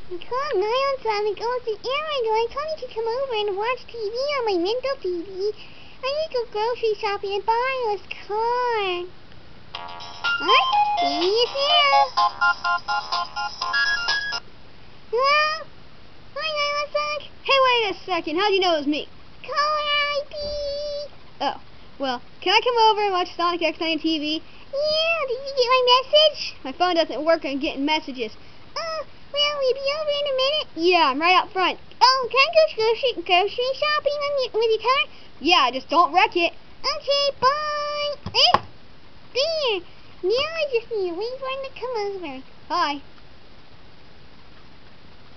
I called Nylon Sonic. Oh, it's an errand. I told you to come over and watch TV on my rental TV. I need to go grocery shopping and buy this car. What? Maybe it's here. Hello? Hi, Nylon Sonic. Hey, wait a second. How do you know it was me? Caller ID. Oh, well, can I come over and watch Sonic X9 on TV? Yeah, did you get my message? My phone doesn't work on getting messages. Oh, well, we'll be over in a minute. Yeah, I'm right out front. Oh, can I go grocery shopping with your car? Yeah, just don't wreck it. Okay, bye. There. Now I just need to wait for him to come over. Hi.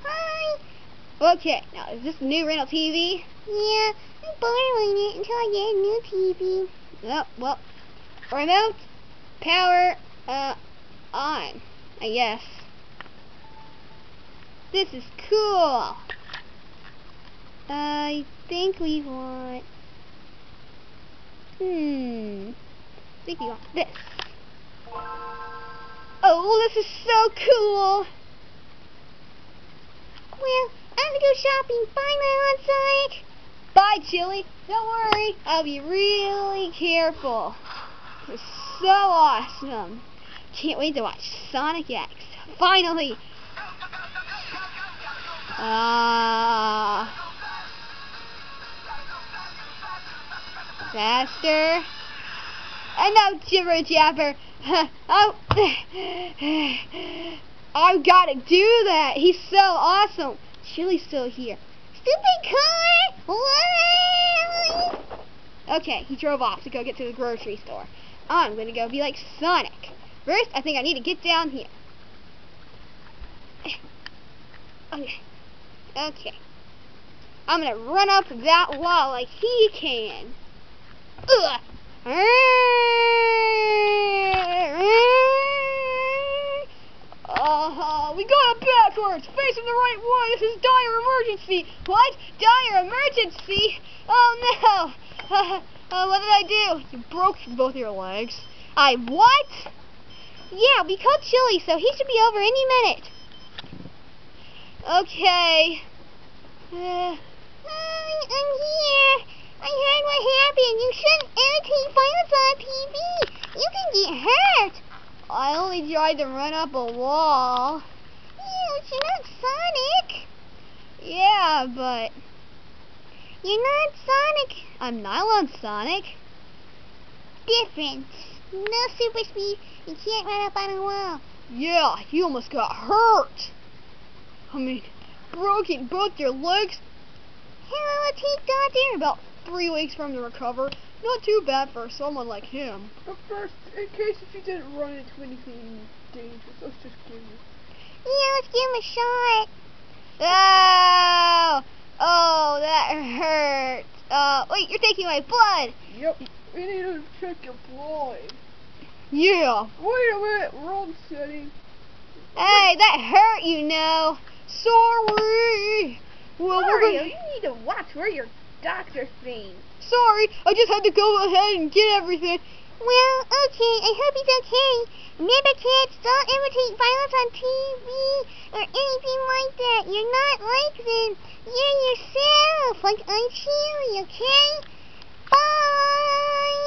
Hi. Okay, now is this the new rental TV? Yeah, I'm borrowing it until I get a new TV. Oh, well, remote, power, on, I guess. This is cool. I think we want, I think we want this. Oh, this is so cool. Well, I'm gonna go shopping. Bye, Nylon Sonic. Bye, Chili. Don't worry. I'll be really careful. This is so awesome. Can't wait to watch Sonic X. Finally. Faster. And now jibber jabber. Oh. I've got to do that. He's so awesome. Chili's still here. Stupid car! What? Okay, he drove off to go get to the grocery store. I'm going to go be like Sonic. First, I think I need to get down here. Okay. I'm going to run up that wall like he can. Ugh. We got it backwards, facing the right way. This is dire emergency. What? Dire emergency? Oh no! What did I do? You broke both your legs. I what? Yeah, we called Chili, so he should be over any minute. Okay. I'm here. I heard what happened. You shouldn't imitate violence on TV. You can get hurt. I only tried to run up a wall. Yeah, but you're not Sonic. Yeah, but you're not Sonic. I'm Nylon Sonic. Different. No super speed. You can't run up on a wall. Yeah, you almost got hurt. I mean, broken both your legs. How long will it take Doctor? About 3 weeks for him to recover. Not too bad for someone like him. But first, in case if you didn't run into anything dangerous, let's just give you. Yeah, let's give him a shot. Oh! Oh, that hurt. Wait, you're taking my blood. Yep, we need to check your blood. Yeah. Wait a minute, wrong setting. Hey, that hurt, you know. Sorry. Well, Mario, you need to watch where your doctor's being. Sorry, I just had to go ahead and get everything. Well, okay, I hope he's okay. Remember, kids, don't imitate violence on TV or anything like that. You're not like them. You're yourself, like I'm Chili, okay? Bye!